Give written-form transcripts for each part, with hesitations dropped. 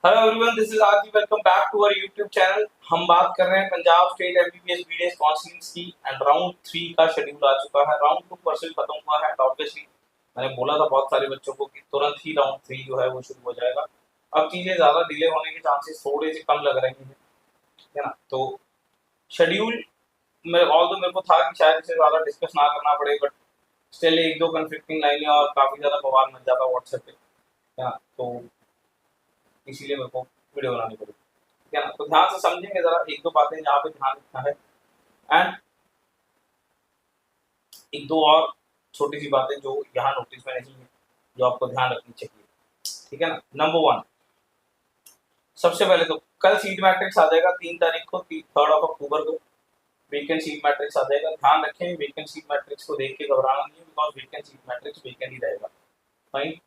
Hello everyone, this is RG. Welcome back to our YouTube channel. हम बात कर रहे हैं Punjab state MBBS BDS counselling की एंड राउंड 3 का शेड्यूल आ चुका है। राउंड 2 परसेंट खत्म हुआ है। ऑब्वियसली मैंने बोला था बहुत सारे बच्चों को कि तुरंत ही राउंड 3 जो है वो शुरू हो जाएगा। अब चीजें ज्यादा डिले होने के चांसेस थोड़े से कम लग रहे हैं, ठीक है ना। तो शेड्यूल में ऑल तो मेरे को था कि शायद इसे ज्यादा डिस्कस ना करना पड़े, बट स्टिल एक दो कंफ्लिक्टिंग लाइनें और काफी ज्यादा बवाल मच जाता व्हाट्सएप पे, है ना। तो इसीलिए मेरे को वीडियो बनानी पड़ी, ठीक है ना। तो ध्यान से समझेंगे जरा एक दो बातें जहाँ पे ध्यान रखना है, एंड एक दो और छोटी सी बातें जो यहाँ नोटिस में नहीं है, जो आपको ध्यान रखनी चाहिए, ठीक है ना। नंबर 1, सबसे पहले तो कल सीट मैट्रिक्स आ जाएगा 3 तारीख को, 3 अक्टूबर को वीकेंड सीट मैट्रिक्स आ जाएगा। ध्यान रखें, वीकेंड सीट मैट्रिक्स को देख के घबराना नहीं है, because weekend seat matrix weekend ही रहेगा। फाइन।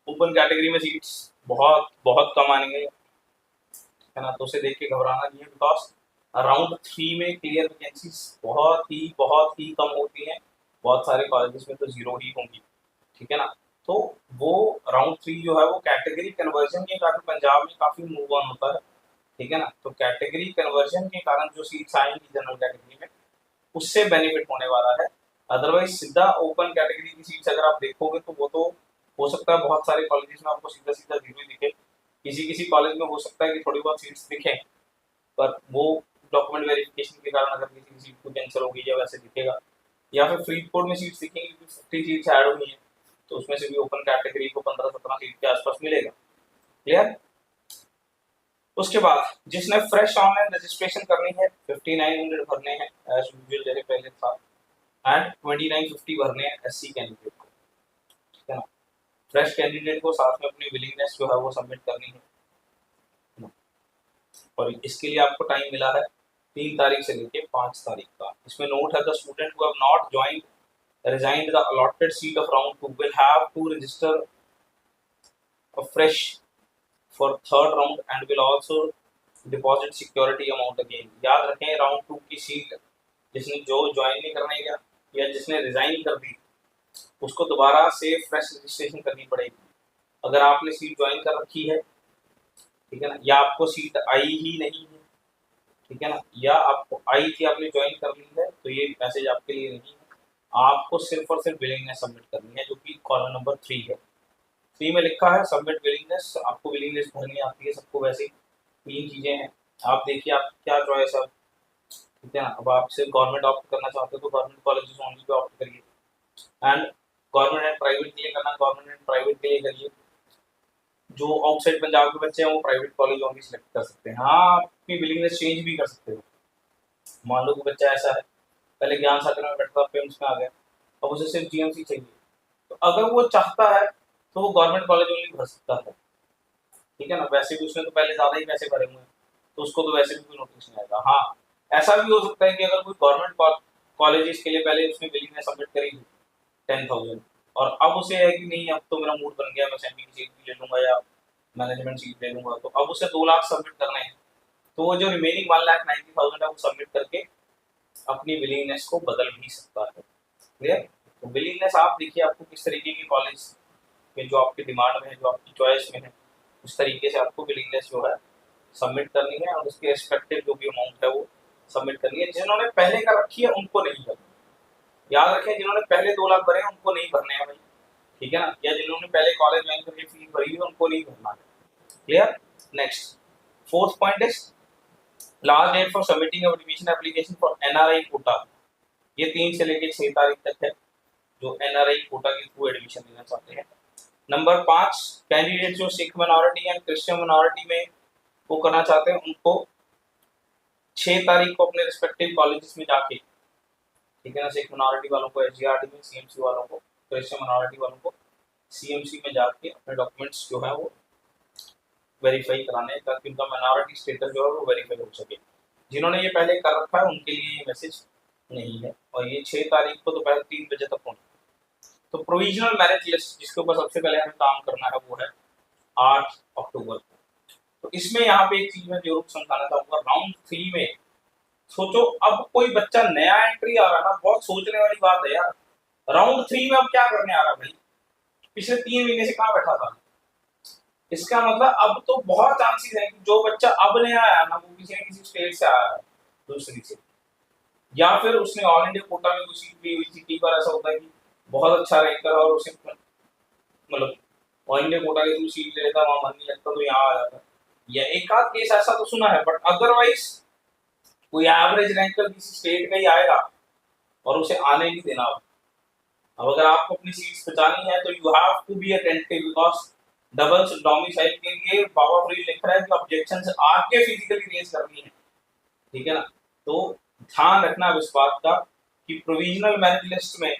ओपन कैटेगरी में सीट्स बहुत बहुत कम आएंगे, है ना, तो उसे देख के घबराना नहीं है, बिकॉज राउंड 3 में क्लियर वैकेंसीज बहुत ही कम होती हैं। बहुत सारे कॉलेजेस में तो जीरो ही होंगी, ठीक है ना। तो वो राउंड 3 जो है वो कैटेगरी कन्वर्जन के कारण पंजाब में काफी मूव ऑन होता है, ठीक है ना। तो कैटेगरी कन्वर्जन के कारण जो सीट्स आएंगी जनरल कैटेगरी में, उससे बेनिफिट होने वाला है। अदरवाइज सीधा ओपन कैटेगरी की सीट्स अगर आप देखोगे तो वो तो हो सकता है बहुत सारे कॉलेजेस में आपको सीधा सीधा जीरो ही दिखे। किसी किसी कॉलेज में हो सकता है कि थोड़ी बहुत सीट्स दिखें, पर वो डॉक्यूमेंट वेरिफिकेशन के कारण अगर किसी की सीट को कैंसिल हो गई या वैसे दिखेगा, या फिर फरीदकोट में सीट्स दिखेंगी क्योंकि 50 सीट्स ऐड हुई है, तो उसमें से भी ओपन कैटेगरी को 15-17 सीट के आसपास मिलेगा। क्लियर। उसके बाद जिसने फ्रेश ऑनलाइन रजिस्ट्रेशन करनी है 5900 भरने हैं एज यूजुअल जैसे पहले था, एंड 2950 भरने हैं एससी कैंडिडेट को, ठीक है ना। फ्रेश कैंडिडेट को साथ में अपनी विलिंगनेस जो है वो सबमिट करनी है, और इसके लिए आपको टाइम मिला है 3 तारीख से लेके 5 तारीख का। इसमें नोट है, the student who have not joined resigned the allotted seat of round 2 will have to register afresh for third round and will also deposit security amount again। याद रखें, राउंड 2 की सीट जिसने जो ज्वाइन नहीं करने गया या जिसने रिजाइन कर दी, उसको दोबारा से फ्रेश रजिस्ट्रेशन करनी पड़ेगी। अगर आपने सीट ज्वाइन कर रखी है, ठीक है ना, या आपको सीट आई ही नहीं है, ठीक है ना, या आपको आई थी आपने ज्वाइन कर ली है, तो ये मैसेज आपके लिए नहीं है। आपको सिर्फ और सिर्फ विलिंगनेस सबमिट करनी है, जो कि कॉलम नंबर 3 है। 3 में लिखा है सबमिट विलिंगनेस। आपको विलिंगनेस भरनी आती है सबको, वैसे 3 चीजें हैं। आप देखिए आप क्या चॉइस है, ठीक है ना। अब आप सिर्फ गवर्नमेंट ऑप्ट करना चाहते हो तो government colleges only pay opt करिए, एंड गवर्नमेंट एंड प्राइवेट के लिए करना गवर्नमेंट एंड प्राइवेट के लिए करिए। जो आउटसाइड पंजाब के बच्चे हैं वो प्राइवेट कॉलेज ओनली सिलेक्ट कर सकते हैं। हाँ, आप अपनी विलिंगनेस चेंज भी कर सकते हो। मान लो कि बच्चा ऐसा है, पहले ज्ञान सागर में बैठता था, पेम्स में आ गया, अब उसे सिर्फ जीएमसी चाहिए, तो अगर वो चाहता है तो वो गवर्नमेंट कॉलेज ओनली भर सकता है, ठीक है ना। वैसे भी उसने तो पहले ज्यादा ही पैसे भरे हुए हैं, तो उसको तो वैसे भी कोई नोटिस नहीं आएगा। हाँ, ऐसा भी हो सकता है कि अगर कोई गवर्नमेंट कॉलेज के लिए पहले उसने विलिंगनेस सबमिट करी 10,000, और अब उसे है कि नहीं अब तो मेरा मूड बन गया, मैं सेमी की सीट भी ले लूंगा या मैनेजमेंट सीट ले लूंगा, तो अब उसे 2 लाख सबमिट करने हैं, तो वो जो रिमेनिंग 1,90,000 है वो सबमिट करके अपनी विलिंगनेस को बदल भी सकता है। क्लियर। तो विलिंगनेस आप देखिए आपको किस तरीके की कॉलेज में जो आपकी डिमांड में है, जो आपकी चॉइस में है, उस तरीके से आपको विलिंगनेस जो है सबमिट करनी है, और उसके रिस्पेक्टिव जो भी अमाउंट है वो सबमिट करनी है। जिन्होंने पहले कर रखी है उनको नहीं करनी, याद रखें, जिन्होंने पहले 2 लाख भरे हैं उनको नहीं भरने हैं भाई, ठीक है ना, या जिन्होंने पहले कॉलेज ज्वाइन करके फीस भरी है उनको नहीं भरना है। Clear. Next, fourth point is last date for submitting admission application for NRI quota. ये 3 से लेकर 6 तारीख तक है, जो एनआरआई कोटा के थ्रू एडमिशन लेना चाहते हैं। नंबर 5, कैंडिडेट जो Sikh minority and Christian minority में वो करना चाहते हैं, उनको 6 तारीख को अपने रिस्पेक्टिव कॉलेजेस में जाके, ठीक है ना, सिख मिनॉरिटी वालों को एसजीआरटी में, सीएमसी वालों को, क्रिश्चियन मिनॉरिटी वालों को सीएमसी में जाके अपने डॉक्यूमेंट्स जो है वो वेरीफाई कराने हैं, ताकि उनका मिनॉरिटी स्टेटस जो है वो वेरीफाई हो सके। जिन्होंने ये पहले कर रखा है उनके लिए ये मैसेज नहीं है, और ये 6 तारीख को दोपहर 3 बजे तक होना। तो प्रोविजनल मेरिट लिस्ट जिसके ऊपर सबसे पहले हमें काम करना है वो है 8 अक्टूबर को। तो इसमें यहाँ पे एक चीज मैं जरूर समझाना चाहूंगा, राउंड 3 में सोचो, अब कोई बच्चा नया एंट्री आ रहा है ना, बहुत सोचने वाली बात है यार। राउंड 3 में अब क्या करने आ रहा है भाई, पिछले 3 महीने से कहाँ बैठा था, इसका मतलब अब तो बहुत चांसेस है कि जो बच्चा अब नया आया ना वो किसी न किसी स्टेट से आया है, दूसरी से, या फिर उसने ऑल इंडिया कोटा में कुछ सीट ली हुई थी। कई बार ऐसा होता है कि बहुत अच्छा रैंकर है और उसे मतलब ऑल इंडिया कोटा की सीट ले लेता, वहां मन नहीं लगता तो यहाँ आ जाता। या एक आध केस ऐसा तो सुना है, बट अदरवाइज कोई एवरेज रैंकर किसी स्टेट का ही आएगा और उसे आने नहीं देना। अब अगर आपको अपनी सीट्स बचानी है तो you have to be attentive, because double domicile के लिए बाबा फ्री लिख रहा है कि ऑब्जेक्शन आके फिजिकली रेज करनी है, ठीक है ना। तो ध्यान रखना अब इस बात का कि प्रोविजनल मेरिट लिस्ट में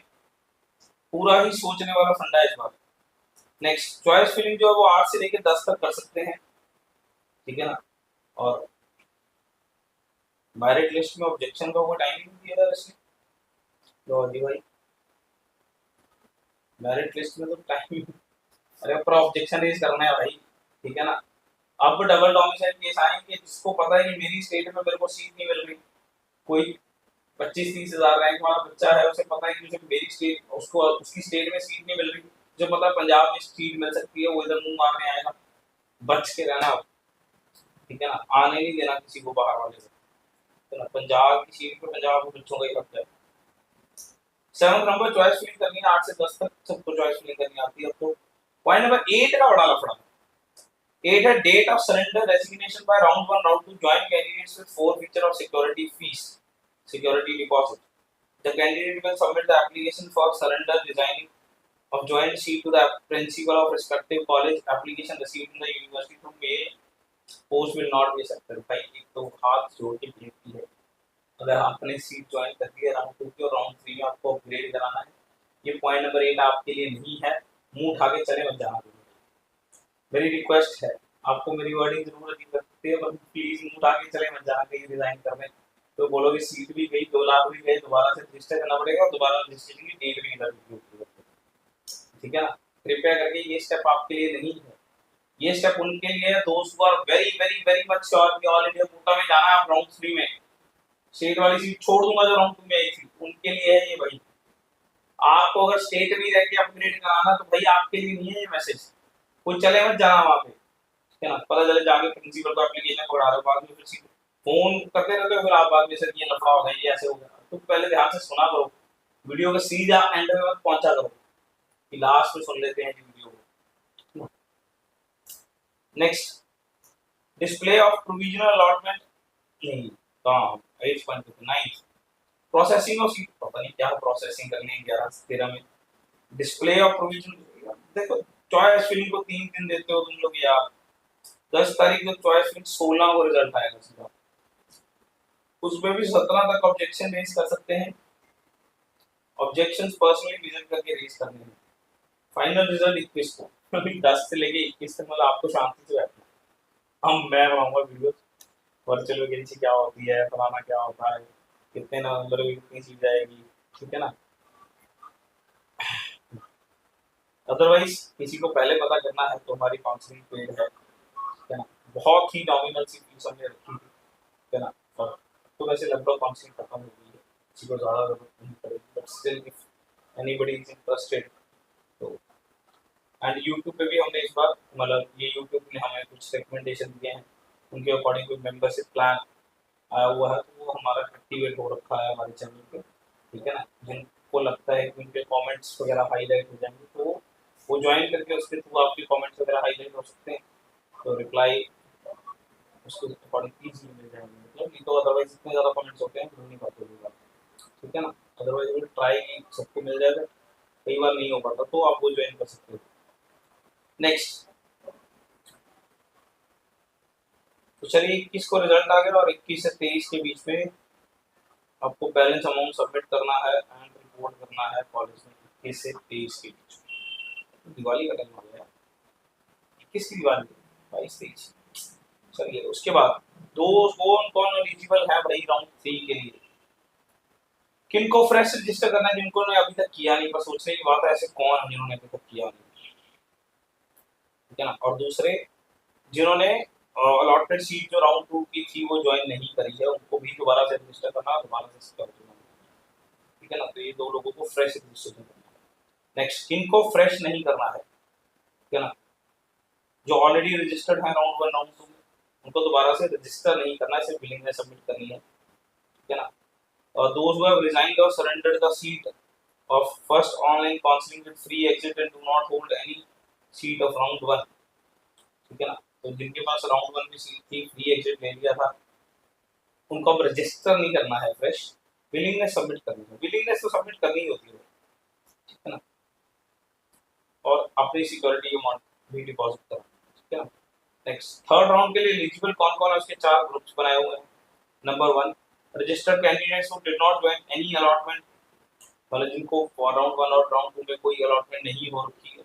पूरा ही सोचने वाला फंडा है इस बार। नेक्स्ट, चॉइस फिलिंग जो है वो 8 से लेकर 10 तक कर सकते हैं, ठीक है ना। और मेरिट लिस्ट में ऑब्जेक्शन का कोई टाइमिंग दिया था इसने, तो अभी भाई मेरिट लिस्ट में तो टाइमिंग, अरे पूरा ऑब्जेक्शन रेज करना है भाई, ठीक है ना। अब डबल डोमिसाइल केस आएंगे जिसको पता है कि मेरी स्टेट में मेरे को सीट नहीं मिल रही, कोई 25-30 हजार रैंक वाला बच्चा है, उसे पता है कि मुझे मेरी स्टेट, उसको उसकी स्टेट में सीट नहीं मिल रही, मुझे पता है पंजाब में सीट मिल सकती है, वो इधर मुंह मारने आएगा। बच के रहना, ठीक है ना, आने नहीं देना किसी को बाहर वाले से, तो ना पंजाब की सीट पे पंजाब के बच्चों का ही हक है। 7 नंबर चॉइस फिलिंग करनी है, 8 से 10 तक सबको चॉइस फिलिंग करनी आती है। तो पॉइंट नंबर 8 का बड़ा लफड़ा, 8 है date of surrender resignation by round 1 round 2 joint candidates with 4 feature of security fees security deposit. The candidate will submit the application for surrender resigning of joint seat to the principal of respective college. Application received in the university through mail post will not be accepted। भाई एक तो हाथ जोड़ के बेनती है, अगर आपने सीट ज्वाइन कर दी है राउंड 2 की और राउंड 3 में आपको अपग्रेड कराना है, ये पॉइंट नंबर 8 आपके लिए नहीं है, मुंह उठा के चले मत जाना। मेरी रिक्वेस्ट है, आपको मेरी वर्डिंग जरूर अच्छी लगती है, पर प्लीज मुंह उठा के चले मत जाना कहीं रिजाइन करने। तो बोलोगे सीट भी गई, 2 लाख भी गए, दोबारा से रजिस्टर करना पड़ेगा, दोबारा रजिस्ट्रेशन की डेट भी लगेगी, ठीक है ना। कृपया करके ये स्टेप आपके लिए नहीं है, ये स्टेप उनके लिए है दोस्त who are very very very much sure कि ऑल इंडिया कोटा में जाना है आप राउंड 3 में, स्टेट वाली सीट छोड़ दूंगा जो राउंड 2 में आई थी, उनके लिए है ये भाई। आपको अगर स्टेट में रह के अपग्रेड कराना तो भाई आपके लिए नहीं है ये मैसेज, कोई चले मत जाना वहां पे, ठीक है ना। पता चले जाके प्रिंसिपल को एप्लीकेशन पढ़ा रहे हो, बाद में फिर फोन करते रहते हो, फिर आप बाद में सर ये लफड़ा हो गया, ये ऐसे हो गया, तो पहले ध्यान से सुना करो, वीडियो का सीधा एंड में मत पहुंचा करो कि लास्ट में सुन लेते हैं वीडियो को। Next, display of provisional allotment नहीं काम 8.9 प्रोसेसिंग ऑफ सीट, पता नहीं क्या प्रोसेसिंग करनी है 11-13 में। डिस्प्ले ऑफ प्रोविजन, देखो चॉइस फिलिंग को 3 दिन देते हो तुम लोग यार, 10 तारीख को चॉइस फिलिंग 16 को रिजल्ट आएगा सीधा, उसमें भी 17 तक ऑब्जेक्शन रेज कर सकते हैं, ऑब्जेक्शंस पर्सनली विजिट करके रेज करने हैं। फाइनल रिजल्ट 21 को, अभी 10 से लेके 21 तक मतलब आपको शांति से बैठना, हम मैं बनाऊंगा वीडियो वर्चुअल वैकेंसी क्या होती है, फलाना क्या होता है, कितने नवंबर में कितनी सीट जाएगी, ठीक है ना। अदरवाइज किसी को पहले पता करना है तो हमारी काउंसलिंग पेड है, ठीक है ना। बहुत ही नॉमिनल सी फीस हमने रखी थी, ठीक है ना। और तो वैसे लगभग काउंसलिंग खत्म हो गई है, किसी को ज़्यादा जरूरत नहीं पड़ेगी, but still if anybody is interested तो। एंड यूट्यूब पे भी हमने इस बार मतलब ये यूट्यूब ने हमें कुछ रिकमेंडेशन दिए हैं, उनके अकॉर्डिंग कोई मेंबरशिप प्लान आया हुआ है, तो वो हमारा एक्टिवेट हो रखा है हमारे चैनल पे, ठीक है ना। जिनको लगता है कि उनके कमेंट्स वगैरह हाईलाइट हो जाएंगे तो वो ज्वाइन करके उसके थ्रू आपके कमेंट्स वगैरह हाईलाइट हो सकते हैं, तो रिप्लाई उसके अकॉर्डिंग ईजिली मिल जाएंगे, मतलब नहीं तो अदरवाइज इतने ज़्यादा कमेंट्स होते हैं ढूंढ नहीं पाते लोग, ठीक है ना। अदरवाइज वो ट्राई सबको मिल जाएगा, कई बार नहीं हो पाता तो आप वो ज्वाइन कर सकते हो। नेक्स्ट, तो चलिए 21 को रिजल्ट आ गया और 21 से 23 के बीच में आपको बैलेंस अमाउंट सबमिट करना है एंड रिपोर्ट करना है कॉलेज में 21 से 23 के बीच में। दिवाली का टाइम आ गया, 21 की दिवाली, 22-23, चलिए उसके बाद दो कौन कौन एलिजिबल है भाई राउंड 3 के लिए, किनको फ्रेश रजिस्टर करना है, जिनको ने अभी तक किया नहीं, पर सोचने की बात है ऐसे कौन है जिन्होंने अभी तक किया नहीं, ठीक है ना। और दूसरे जिन्होंने अलॉटेड सीट जो राउंड 2 की थी वो ज्वाइन नहीं करी है, उनको भी दोबारा से रजिस्टर करना, दोबारा से कर देना, ठीक है ना। तो ये दो लोगों को फ्रेश रजिस्ट्रेशन करना है। नेक्स्ट, किनको फ्रेश नहीं करना है, ठीक है ना, जो ऑलरेडी रजिस्टर्ड है राउंड 1 राउंड 2 में, उनको दोबारा से रजिस्टर नहीं करना है, सिर्फ विलिंगनेस सबमिट करनी है, ठीक है ना। और दोज हु हैव रिजाइन्ड और surrendered the seat of first online counselling with free exit and do not hold any seat of round 1, ठीक है ना। तो जिनके पास राउंड 1 में सीट थी, फ्री एग्जिट ले लिया था, उनको अब रजिस्टर नहीं करना है, फ्रेश विलिंगनेस सबमिट करनी है। विलिंगनेस तो सबमिट करनी होती है, ठीक है ना, और अपनी सिक्योरिटी अमाउंट भी डिपॉजिट करना, ठीक है ना। नेक्स्ट थर्ड राउंड के लिए एलिजिबल कौन कौन है, उसके 4 ग्रुप्स बनाए हुए हैं। Number 1, registered candidates who did not join any allotment, मतलब जिनको राउंड 1 और राउंड 2 में कोई अलॉटमेंट नहीं हो रखी है,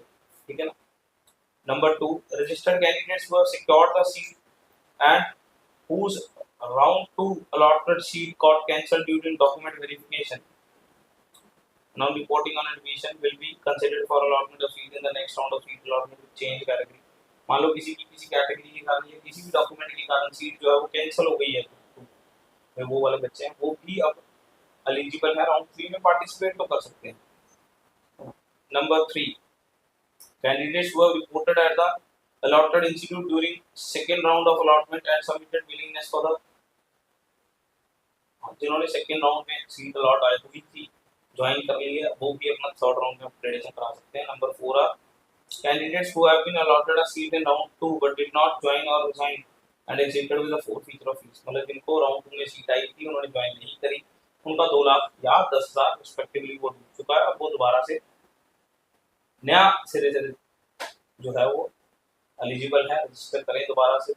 ठीक है ना। Number 2, registered candidates who have secured the seat and whose round 2 allotment sheet got cancelled due to document verification. Now reporting on admission will be considered for allotment of seat in the next round of seat allotment with change category. मान लो किसी की किसी category के कारण या किसी भी document के कारण सीट जो है वो कैंसिल हो गई है, तो वो वाले बच्चे हैं वो भी अब एलिजिबल है, राउंड 3 में पार्टिसिपेट तो कर सकते हैं। Number 3, candidates who have reported at the allotted institute during second round of allotment and submitted willingness for the, जिन्होंने सेकंड राउंड में सीट अलॉट आई हुई थी, ज्वाइन कर ली है, वो भी अपना थर्ड राउंड में अपग्रेडेशन करा सकते हैं। Number 4, candidates who have been allotted a seat in round 2 but did not join or resign and exited with the feature of fees, मतलब जिनको राउंड 2 में सीट आई थी, उन्होंने ज्वाइन नहीं करी, उनका 2 लाख या 10,000 रिस्पेक्टिवली वो डूब चुका है, अब वो दोबारा से नया सिरे से जो है वो एलिजिबल है, रजिस्टर करें दोबारा से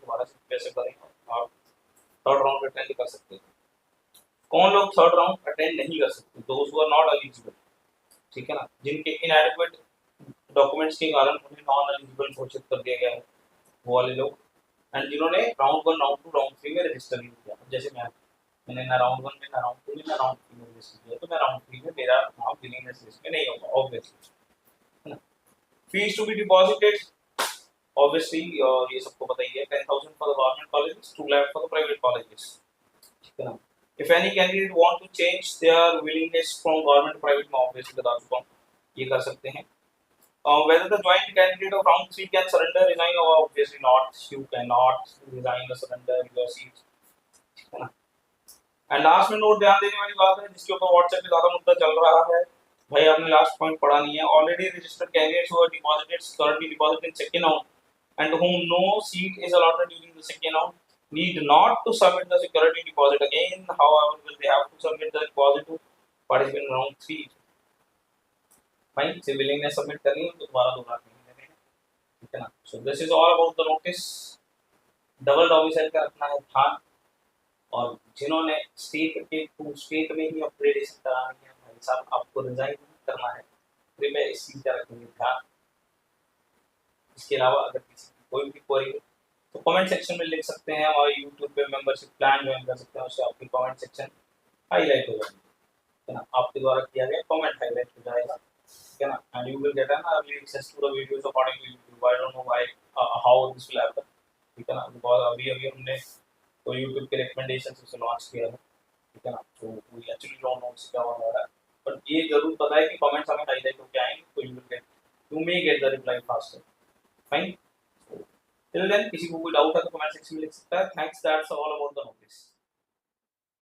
पैसे करें और थर्ड राउंड अटेंड कर सकते हैं। कौन लोग थर्ड राउंड अटेंड नहीं कर सकते, those who are not eligible, ठीक है ना, जिनके इनएडिक्वेट डॉक्यूमेंट्स के कारण उन्हें नॉन एलिजिबल घोषित कर दिया गया है, वो वाले लोग, एंड जिन्होंने राउंड 1 राउंड 2 राउंड 3 में रजिस्टर नहीं किया, जैसे मैंने ना राउंड 1 में ना राउंड 2 में ना राउंड 3 में रजिस्टर किया, तो मैं राउंड 3 में मेरा नाम विलिंगनेस लिस्ट में नहीं होगा ऑब्वियसली, है ना। Fees to be deposited obviously ये सबको पता ही है, 10,000 for the government colleges, 2 lakh for the private colleges, ठीक है ना। If any candidate want to change their willingness from government to private में obviously बता चुका हूँ, ये कर सकते हैं। Whether the joint candidate of round 3 can surrender, resign or obviously not, you cannot resign or surrender your seat, ठीक है ना। एंड लास्ट में नोट ध्यान देने वाली बात है, जिसके ऊपर व्हाट्सएप पे ज्यादा मुद्दा चल रहा है, भाई आपने लास्ट पॉइंट पढ़ा नहीं है, already registered candidates who are deposited currently deposited in second round and whom no seat is allotted during the second round need not to submit the security deposit again. However, will they have to submit the deposit to participate in round 3? Fine, से willingness submit करनी है तो दोबारा 2 लाख नहीं देने हैं, ठीक है ना। So this is all about the notice. Double domicile का रखना है ध्यान, और जिन्होंने स्टेट में ही अपग्रेडेशन करानी है, भाई साहब आपको रिजाइन करना है, कृपया इस चीज का रखेंगे ध्यान। इसके अलावा अगर किसी की कोई भी क्वेरी तो कमेंट सेक्शन में लिख सकते हैं, और यूट्यूब पे मेंबरशिप प्लान ज्वाइन कर सकते हैं, उससे आपकी कमेंट सेक्शन हाईलाइट हो जाएगा, ठीक है ना, आपके द्वारा किया गया कमेंट हाईलाइट हो जाएगा, ठीक है ना। And you will get an early access to the videos according to YouTube. I don't know why how this will happen, ठीक है ना, बिकॉज़ अभी हमने तो यूट्यूब के रिकमेंडेशन से लॉन्च किया है, ठीक है ना, तो वी एक्चुअली डोंट नो क्या हो रहा है, बट ये जरूर पता है कि कमेंट्स हमें हाईलाइट होकर आएंगे, तो you may get the reply faster. Fine, till then किसी को कोई डाउट है तो कमेंट सेक्शन में लिख सकता है। Thanks, that's all about the notice.